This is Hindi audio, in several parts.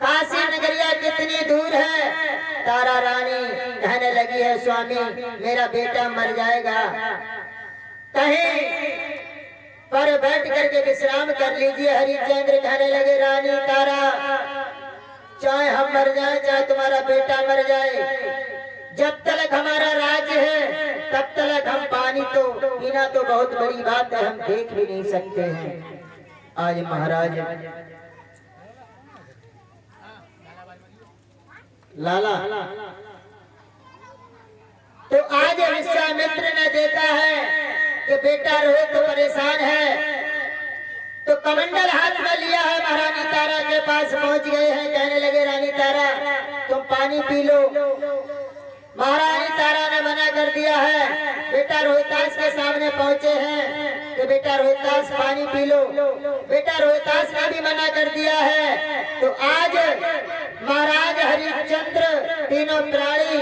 काशी नगरिया कितनी दूर है। तारा रानी कहने लगी है स्वामी मेरा बेटा मर जाएगा, कहीं पर बैठ करके विश्राम कर लीजिए। हरिश्चंद्र कहने लगे रानी तारा चाहे हम मर जाए चाहे तुम्हारा बेटा मर जाए, जब तक हमारा राज्य है तब तक हम पानी तो पीना तो बहुत बड़ी बात है, हम देख भी नहीं सकते हैं। आज महाराज लाला तो आज विश्वामित्र ने देखा है कि बेटा रोहित तो परेशान है, तो कमंडल हाथ में लिया है, महारानी तारा के पास पहुंच गए हैं। कहने लगे रानी तारा तुम पानी पी लो। महारानी तारा ने मना कर दिया है। बेटा रोहितास के सामने पहुंचे हैं कि बेटा रोहितास पानी पी लो। बेटा रोहितास ने भी मना कर दिया है। तो आज महाराज हरिश्चंद्र तीनों प्राणी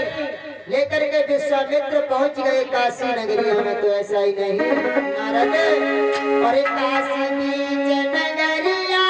लेकर के विश्वामित्र पहुंच गए काशी नगरी में। तो ऐसा ही नहीं नारद और काशी बीच नगरिया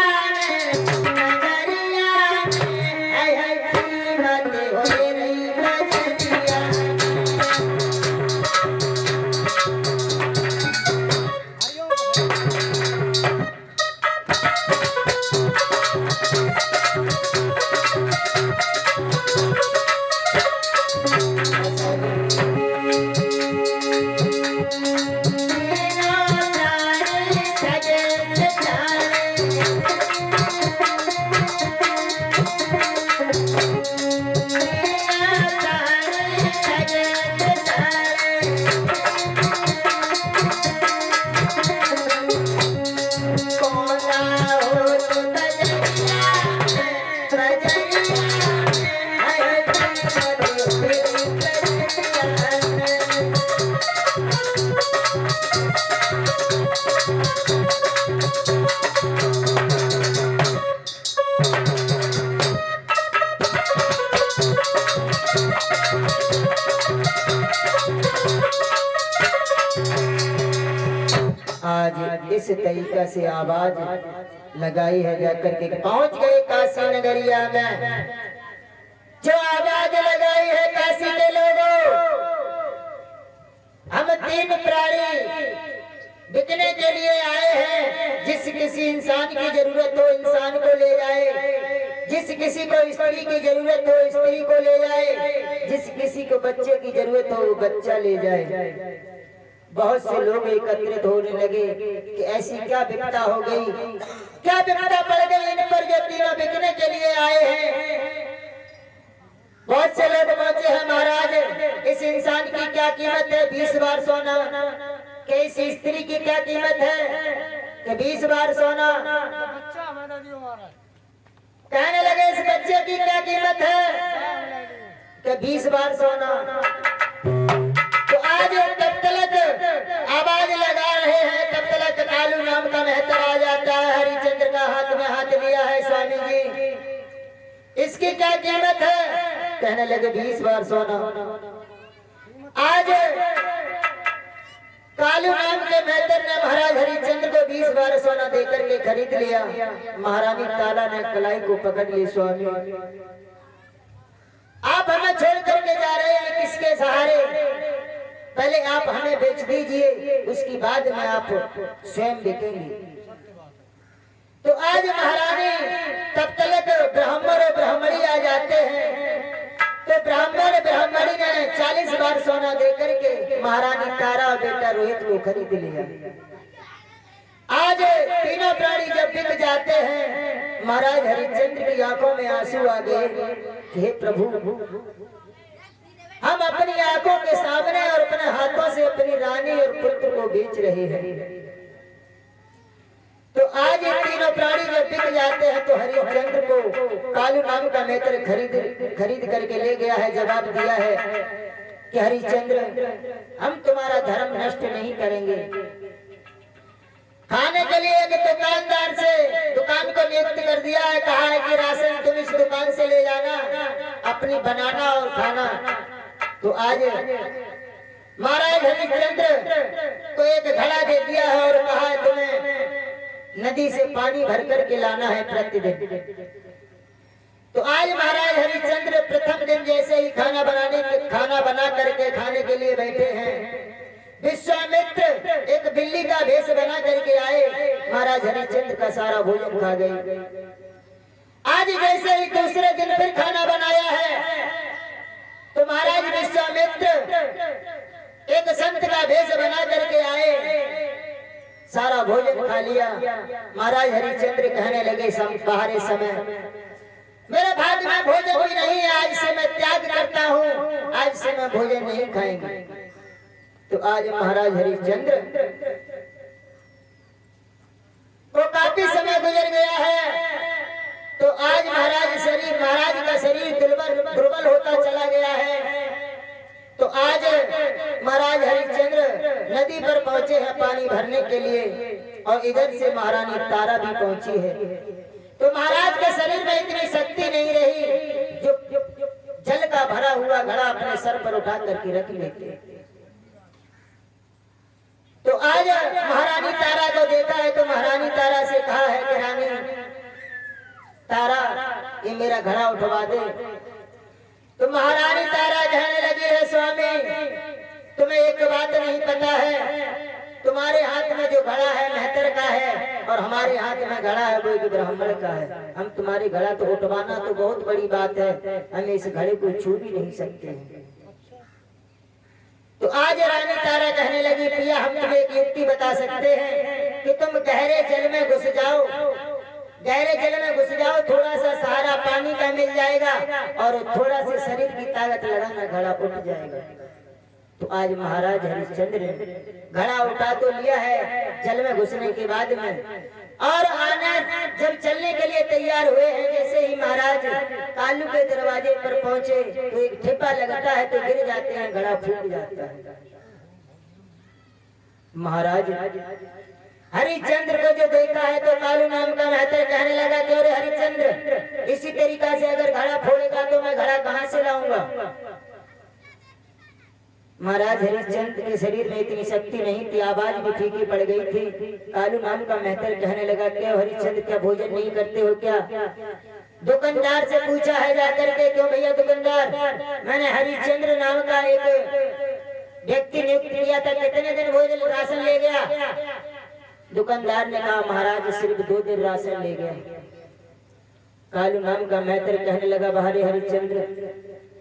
आज इस तरीका से आवाज लगाई है जाकर के पहुंच गए काशी नगरिया में। जो आवाज लगाई है काशी के लोगों, हम तीन प्राणी बिकने के लिए आए हैं। जिस किसी इंसान की जरूरत हो इंसान को ले जाए, जिस किसी को स्त्री की जरूरत हो स्त्री को ले जाए, जिस किसी को बच्चे की जरूरत हो वो बच्चा ले जाए। बहुत से लोग एकत्रित होने लगे कि ऐसी क्या विपदा हो गई, क्या विपदा पड़ गई इन पर जो तीनों बिकने के लिए आए हैं। बहुत से लोग पहुंचे हैं महाराज इस इंसान की क्या कीमत है 20 बार सोना, कि इस स्त्री की क्या कीमत है कि 20 बार सोना। कहने लगे इस बच्चे की क्या कीमत है कि 20 बार सोना। तो आज तब तक आवाज लगा रहे हैं तब तक कालू नाम का मेहतर आ जाता है। हरिश्चंद्र का हाथ में हाथ लिया है स्वामी जी इसकी क्या कीमत है। कहने लगे 20 बार सोना। आज कालू नाम के मेहतर ने महाराज हरिश्चंद्र को 20 बार सोना देकर के खरीद लिया। महारानी तारा ने कलाई को पकड़ ली, स्वामी आप हमें छोड़ करके जा रहे हैं किसके सहारे? पहले आप हमें बेच दीजिए, उसकी बाद में आप स्वयं बिकेंगे। तो आज महारानी तब तक ब्राह्मण और ब्राह्मणी आ जाते हैं, तो ब्राह्मण ब्राह्मणी ने 40 बार सोना देकर के महारानी तारा और बेटा रोहित को खरीद लिया। आज तीनों प्राणी जब बिक जाते हैं, महाराज हरिश्चंद्र की आंखों में आंसू आ गए। हे प्रभु, हम अपनी आंखों के सामने और अपने हाथों से अपनी रानी और पुत्र को बेच रहे हैं। तो आज ये तीनों प्राणी जब बिक जाते हैं, तो हरिश्चंद्र को कालू नाम का मेहतर खरीद करके ले गया है। जवाब दिया है कि हरिश्चंद्र, हम तुम्हारा धर्म नष्ट नहीं करेंगे। खाने के लिए एक दुकानदार से दुकान को नियुक्त कर दिया है, कहा है कि राशन तुम इस दुकान से ले जाना, अपनी बनाना और खाना। तो आज महाराज हरिश्चंद्र को एक घड़ा दे दिया है और कहा है तुम्हें नदी से पानी भर करके लाना है प्रतिदिन। तो आज महाराज हरिश्चंद्र प्रथम दिन जैसे ही खाना बना करके खाने के लिए बैठे हैं, विश्वामित्र एक बिल्ली का भेष बना करके आए, महाराज हरिश्चंद्र का सारा भोजन खा गए। आज जैसे ही दूसरे दिन फिर खाना बनाया है, तो महाराज विश्वामित्र एक संत का भेष बना करके आए, सारा भोजन खा लिया। महाराज हरिश्चंद्र कहने लगे बाहर समय, मेरे भाग्य में भोजन भी नहीं है, आज से मैं त्याग करता हूँ, आज से मैं भोजन नहीं खाएंगे। तो आज महाराज हरिश्चंद्र को काफी समय गुजर गया है। तो आज महाराज का शरीर दुर्बल होता चला गया है। तो आज महाराज हरिश्चंद्र नदी पर पहुंचे हैं पानी भरने के लिए, और इधर से महारानी तारा भी पहुंची है। तो महाराज के शरीर में इतनी शक्ति नहीं रही जो जल का भरा हुआ घड़ा अपने सर पर उठा करके रख लेते। तो आज महारानी तारा को देखा है, तो महारानी तारा से कहा है कि रानी तारा, ये मेरा घड़ा उठवा दे। तो महारानी तारा कहने लगी है, स्वामी तुम्हें एक बात नहीं पता है, तुम्हारे हाथ में जो घड़ा है मेहतर का है, और हमारे हाथ में घड़ा है वो एक ब्राह्मण का है। हम तुम्हारी घड़ा तो उठवाना तो बहुत बड़ी बात है, हम इस घड़े को छू भी नहीं सकते हैं। तो आज रानी तारा कहने लगी, प्रिया हम तुम्हें एक युक्ति बता सकते हैं कि तुम गहरे जल में घुस जाओ, थोड़ा सा सहारा पानी का मिल जाएगा और थोड़ा से शरीर की ताकत लगाना, घड़ा उठ जाएगा। तो आज महाराज हरिश्चंद्र ने घड़ा उठा तो लिया है जल में घुसने के बाद में, और आना जब चलने के लिए तैयार हुए हैं, जैसे ही महाराज कालू के दरवाजे पर पहुंचे तो एक ठेपा लगता है, तो गिर जाते हैं, घड़ा फूट जाता है। महाराज हरिश्चंद्र को जो देखा है, तो कालू नाम का मेहतर कहने लगा कि अरे हरिश्चंद्र, इसी तरीका से अगर घड़ा फोड़ेगा तो मैं घड़ा कहां से लाऊंगा? महाराज हरिश्चंद्र के शरीर में इतनी शक्ति नहीं थी, आवाज भी फीकी पड़ गई थी। कालू नाम का मेहतर कहने लगा, क्या हरिश्चंद्र क्या भोजन नहीं करते हो क्या? दुकानदार से पूछा है जाकर के, क्यों भैया दुकानदार, मैंने हरिश्चंद्र नाम का एक व्यक्ति नियुक्त किया था, कितने दिन भोजन राशन ले गया? दुकानदार ने कहा महाराज सिर्फ 2 दिन राशन ले गया। कालू नाम का मेहतर कहने लगा, बाहरी हरिश्चंद्र,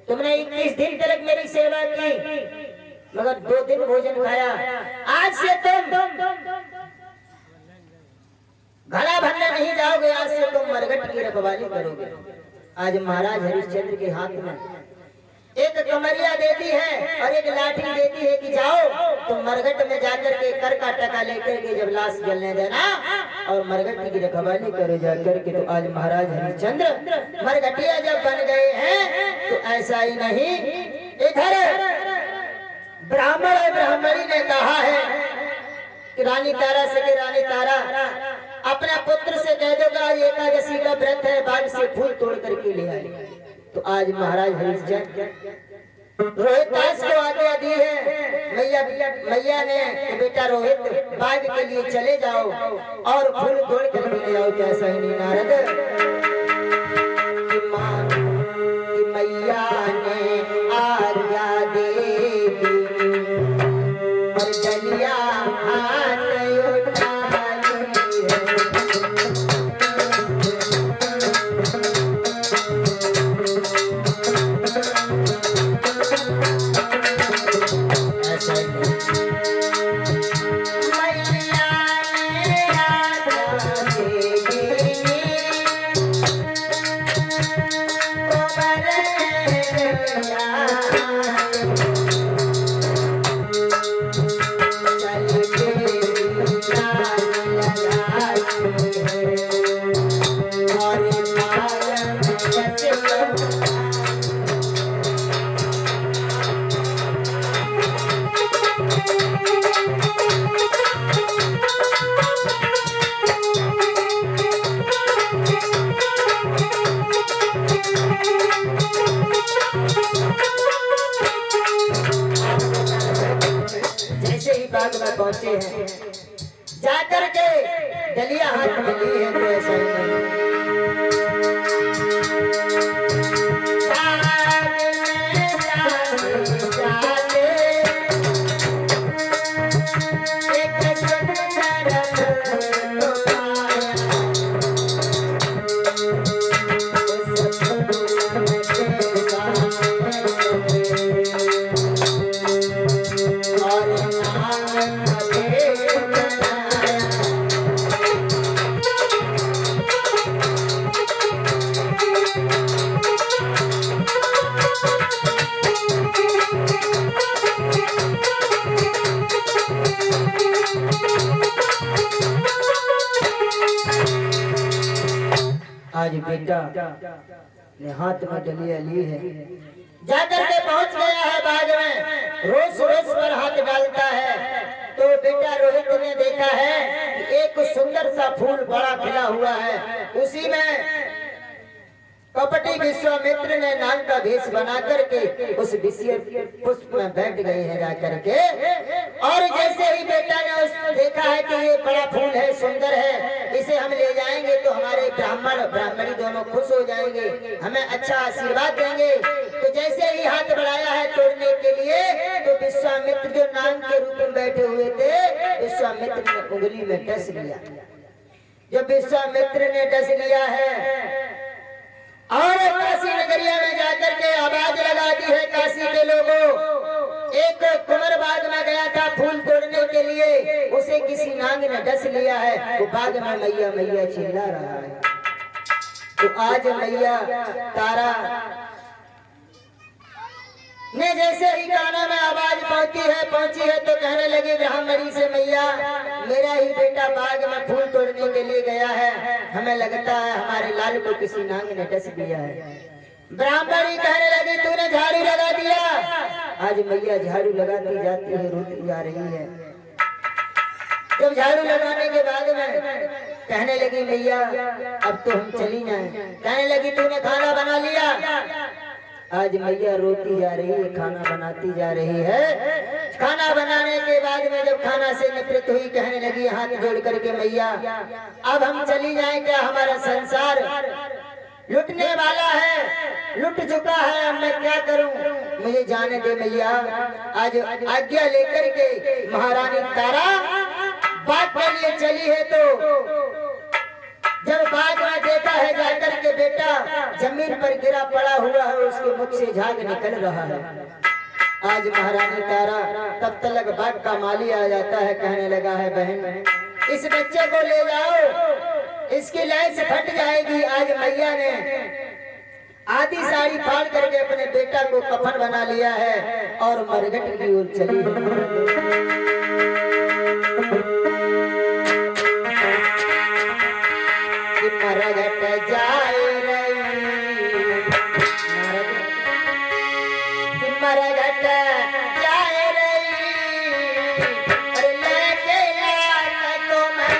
तुमने 21 दिन तक मेरी सेवा की, मगर 2 दिन भोजन खाया, आज से तुम घड़ा भरने नहीं जाओगे, आज से तुम मरघट की रखवाली करोगे। आज महाराज हरिश्चंद्र के हाथ में एक कमरिया देती है और एक लाठी देती है कि जाओ तुम मरघट में जाकर के कर का टका लेकर के जब लाश जलने देना और मरघट की रखवाली करो जाकर के। तो आज महाराज हरिश्चंद्र मरघटिया जब बन गए हैं, तो ऐसा ही नहीं, इधर ब्राह्मण और ब्राह्मणी ने कहा है कि रानी तारा से कि रानी तारा, अपने पुत्र से कह दो कि एकादशी का व्रत है, बाग से फूल तोड़ करके ले आए। तो आज महाराज हरिश्चंद्र रोहितदास को आज्ञा दी है मैया ने कि बेटा रोहित बाग के लिए चले जाओ और फूल तोड़ कर ले आओ। कैसा ही नहीं नारद कि मां कि मैया ने आज्ञा दे दी और डलिया हाथ उठाई है। ऐसा ही जैसे ही बाग में पहुंचे हैं जाकर के डलिया हाथ में ली है तो ऐसा ही नहीं। आज बेटा ने हाथ में डलिया ली है, जाकर के पहुंच गया है बाग में, रोज रोज पर हाथ डालता है। तो बेटा रोहित ने देखा है कि एक सुंदर सा फूल बड़ा खिला हुआ है, उसी में कपटी विश्वामित्र ने नाग का भेष बना करके उस विषय पुष्प में बैठ गए हैं जाकर के। और जैसे ही बेटा ने उसको देखा है कि ये बड़ा फूल है, सुंदर है, इसे हम ले जाएंगे तो हमारे ब्राह्मण ब्राह्मणी दोनों खुश हो जाएंगे, हमें अच्छा आशीर्वाद देंगे। तो जैसे ही हाथ बढ़ाया है तोड़ने के लिए तो विश्वामित्र जो नाग के रूप में बैठे हुए थे, विश्वामित्र ने उंगली में डस लिया। जब विश्वामित्र ने डस लिया है और काशी नगरिया में जाकर के आवाज लगा दी है काशी के लोगों, एक कुंवर बाग में गया था फूल तोड़ने के लिए, उसे किसी नाग ने डस लिया है, वो बाग में मैया मैया चिल्ला रहा है। तो आज मैया तारा ने जैसे ही गाना में आवाज पहुंची है तो कहने लगी ब्राह्मणी से, मैया मेरा ही बेटा बाग में फूल तोड़ने के लिए गया है, हमें लगता है हमारे लाल को किसी नाग ने डस दिया है। ब्राह्मणी कहने लगी तूने झाड़ू लगा दिया। आज मैया झाड़ू लगाती जाती है, रोती जा रही है। जब झाड़ू लगाने के बाद में कहने लगी मैया अब तो हम चली जाएं। कहने लगी तूने खाना बना लिया। आज मैया रोती जा रही है, खाना बनाती जा रही है। खाना बनाने के बाद में जब खाना से निवृत्त हुई कहने लगी हाथ जोड़ करके मैया अब हम चली जाएं, क्या हमारा संसार लुटने वाला है, लुट चुका है, अब मैं क्या करूं, मुझे जाने दे मैया। आज आज्ञा लेकर के महारानी तारा बाग के लिए चली है। तो जब बाग में देखा है जाकर के बेटा जमीन पर गिरा पड़ा हुआ है, उसके मुख से झाग निकल रहा है। आज महारानी तारा तब तक बाग का माली आ जाता है, कहने लगा है बहन इस बच्चे को ले जाओ, इसकी लैस फट जाएगी। आज मैया ने आधी साड़ी फाड़ करके अपने बेटा को कफन बना लिया है और मरघट की ओर चली है। मरघट जाए रही, मरघट जाए रही, और लेके लाल तो मर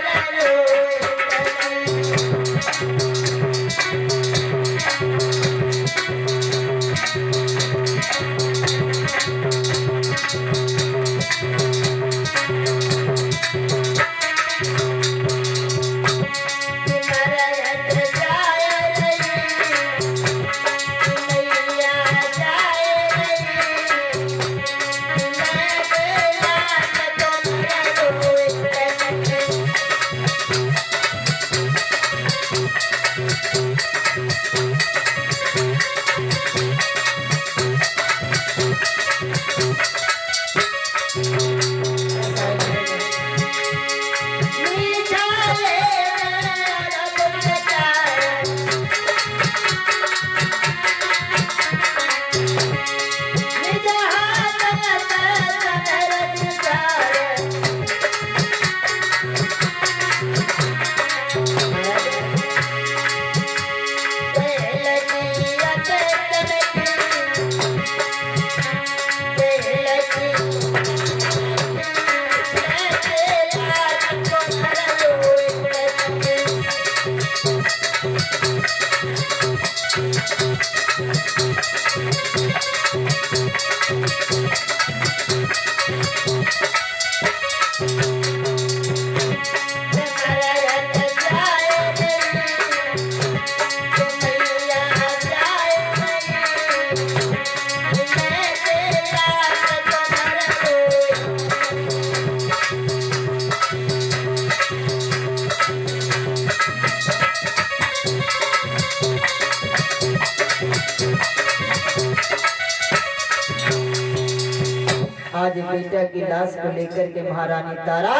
आज बेटा की लाश को लेकर के महारानी तारा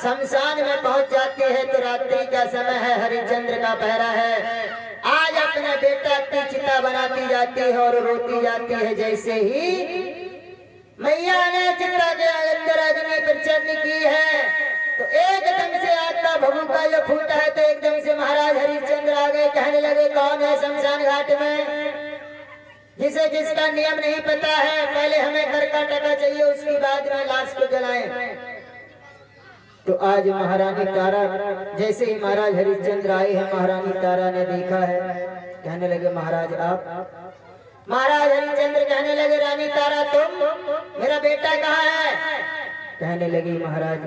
शमशान में पहुंच जाती है। तो रात्रि का समय है, हरिश्चंद्र का पहरा है। आज अपना बेटा की चिता बनाती जाती है और रोती जाती है। जैसे ही मैया ने चिता के अंदर अग्नि प्रचंड की है तो एकदम से आग का भभूका जो फूटा है तो एकदम से महाराज हरिश्चंद्र आ गए। कहने लगे, कौन है शमशान घाट में जिसे जिसका नियम नहीं पता है, पहले हमें घर का टका चाहिए, उसके बाद में लाश को जलाएं। तो आज महारानी तारा, जैसे ही महाराज हरिश्चंद्र आए हैं, महारानी तारा ने देखा है। कहने लगे, महाराज आप? महाराज हरिश्चंद्र कहने लगे, रानी तारा तुम? मेरा बेटा कहाँ है? कहने लगी, महाराज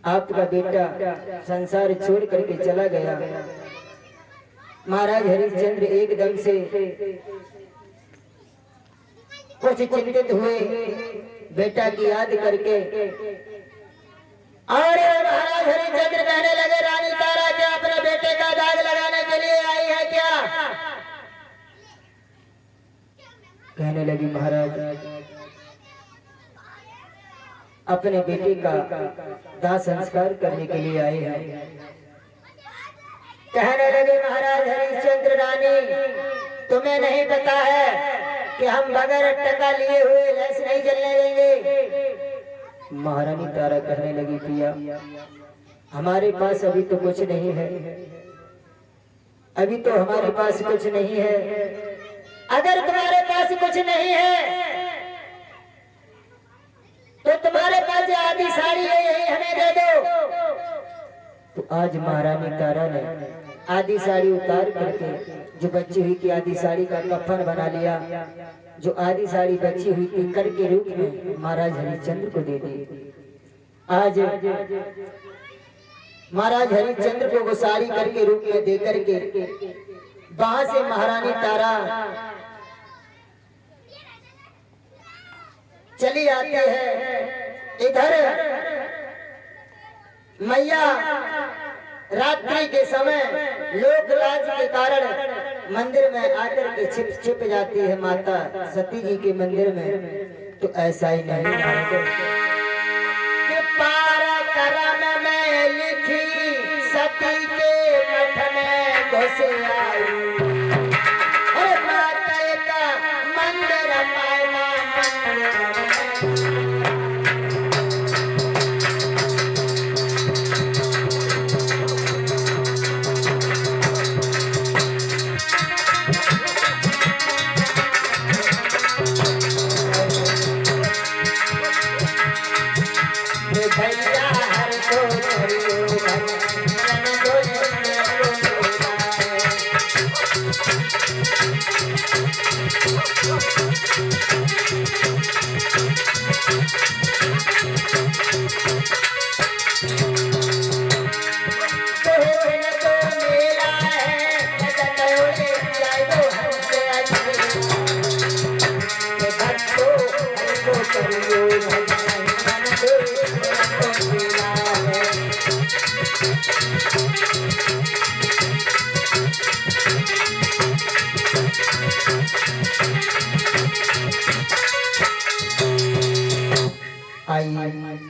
आपका बेटा संसार छोड़ करके चला गया। महाराज हरिश्चंद्र एकदम से कुछ चिंतित हुए, बेटा की याद करके। और महाराज हरिश्चंद्र कहने लगे, रानी तारा क्या अपने बेटे का दाग लगाने के लिए आई है क्या? कहने लगी, महाराज अपने बेटे का दाह संस्कार करने के लिए आए हैं। कहने लगे, महाराज हरिश्चंद्र रानी तुम्हें नहीं पता है कि हम बगैर टका लिए हुए लैस नहीं चलने देंगे। महारानी तारा कहने लगी, पिया हमारे पास अभी तो कुछ नहीं है, अभी तो हमारे पास कुछ नहीं है। अगर तुम्हारे पास कुछ नहीं है तो तुम्हारे पास जो आधी साड़ी है यही हमें दे दो। तो आज महारानी तारा ने आधी साड़ी उतार करके जो बची हुई थी आधी साड़ी का कफन बना लिया। जो आधी साड़ी बची हुई थी कर के रूप में महाराज हरिश्चंद्र को दे दी। आज महाराज हरिश्चंद्र को वो साड़ी करके रूप में दे करके वहां से महारानी तारा चली आती है। इधर मैया रात्रि के समय लोक लाज के कारण मंदिर में आकर के छिप जाती है माता सती जी के मंदिर में। तो ऐसा ही नहीं कि पारा करम में लिखी सती के मठ में घुस आई। अरे माता का मंदिर मायना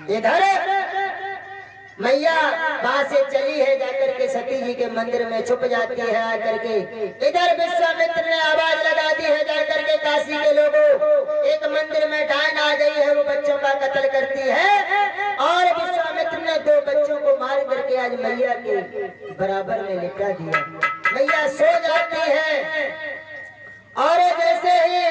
इधर मैया वहां से चली है जाकर के सती जी के मंदिर में छुप जाती है आकर के। इधर विश्वामित्र ने आवाज लगा दी है जाकर के, काशी के लोगों एक मंदिर में डायन आ गई है, वो बच्चों का कत्ल करती है। और विश्वामित्र ने 2 बच्चों को मार करके आज मैया के बराबर में लिटा दिया। मैया सो जाती है और जैसे ही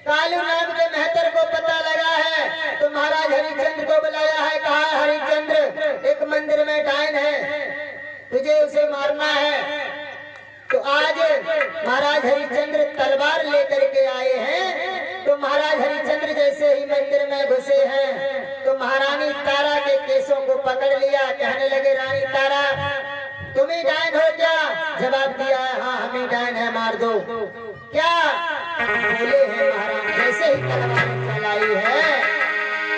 कालू नाम के मेहतर को पता लगा है तो महाराज हरिश्चंद्र को बुलाया है। कहा, हरिश्चंद्र एक मंदिर में डायन है, तुझे उसे मारना है। तो आज महाराज हरिश्चंद्र तलवार लेकर के आए हैं। तो महाराज हरिश्चंद्र जैसे ही मंदिर में घुसे हैं तो महारानी तारा के केसों को पकड़ लिया। कहने लगे, रानी तारा तुम ही डायन हो क्या? जवाब दिया है, हाँ हम ही डायन है, मार दो। क्या बोले हैं महाराज? जैसे ही तलवार चलाई है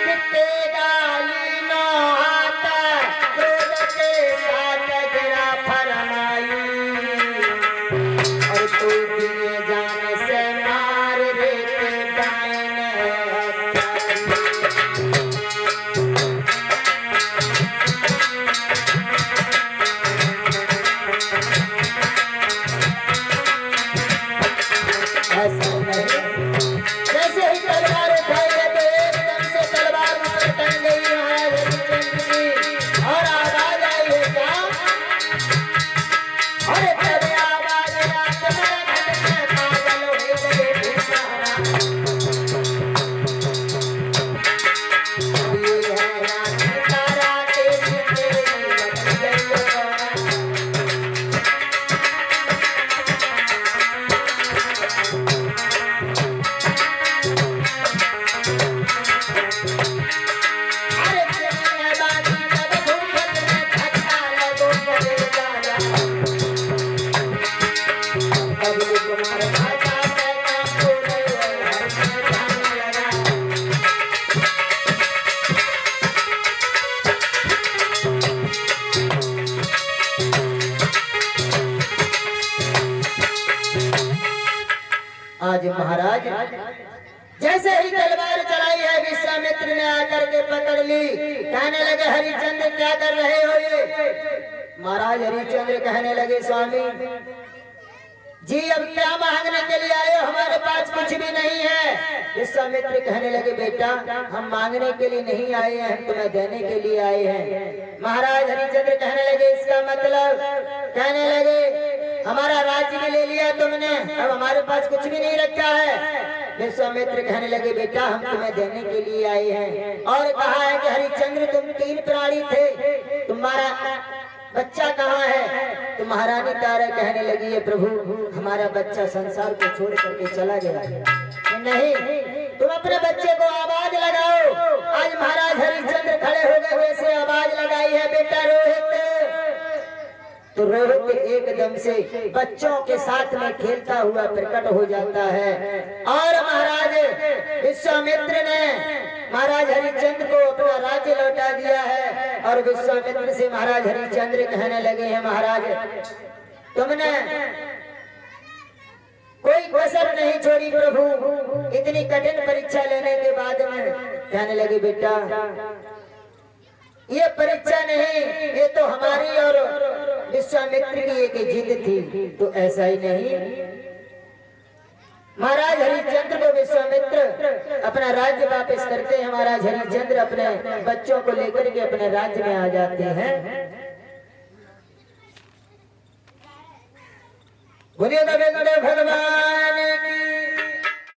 कितने गाली नो आता क्रोध के साथ गिरा फरमाई और तू दिए जाने से मार देते डायन जैसे ही तलवार उठाई है तो एकदम से तलवार ऊपर टंग गई महाराज हरिश्चंद्र की और आवाज आई है क्या? अरे तब आवाज आया तुम्हारा घट में पागल हो गए बेचारा। ये है रानी तारा तेरी लग गई है। आज महाराज जैसे ही तलवार चलाई है विश्वामित्र ने आकर के पकड़ ली। कहने लगे, हरिश्चंद्र क्या कर रहे हो ये? महाराज हरिश्चंद्र कहने लगे, स्वामी जी अब क्या मांगने के लिए आए हो? हमारे पास कुछ भी नहीं है। विश्वामित्र कहने लगे, बेटा हम मांगने के लिए नहीं आए हैं, हम तुम्हें देने के लिए आए हैं। महाराज हरिश्चंद्र कहने लगे, इसका मतलब? कहने लगे, हमारा राज्य भी ले लिया तुमने, अब हमारे पास कुछ भी नहीं रखा है। विश्वामित्र कहने लगे, बेटा हम तुम्हें देने के लिए आए हैं। और कहा है कि हरिश्चंद्र तुम 3 प्राणी थे, तुम्हारा बच्चा कहाँ है? तो महारानी तारा कहने लगी है, प्रभु हमारा बच्चा संसार को छोड़ करके चला गया। नहीं, तुम अपने बच्चे को आवाज लगाओ। आज महाराज हरिश्चंद्र खड़े हो गए, वैसे आवाज लगाई है, बेटा रोहित। तो रोहित एकदम से बच्चों के साथ में खेलता हुआ प्रकट हो जाता है। और महाराज विश्वामित्र ने महाराज हरिश्चंद्र को अपना राज्य लौटा दिया है। और विश्वामित्र से महाराज हरिश्चंद्र कहने लगे हैं, महाराज तुमने कोई कसर नहीं छोड़ी प्रभु इतनी कठिन परीक्षा लेने के बाद में। कहने लगे, बेटा ये परीक्षा नहीं, ये तो हमारी और विश्वामित्र की एक जिद थी। तो ऐसा ही नहीं, महाराज हरिश्चंद्र को विश्वामित्र अपना राज्य वापस करते हैं। महाराज हरिश्चंद्र अपने बच्चों को लेकर के अपने राज्य में आ जाते हैं। बोलिए भगवान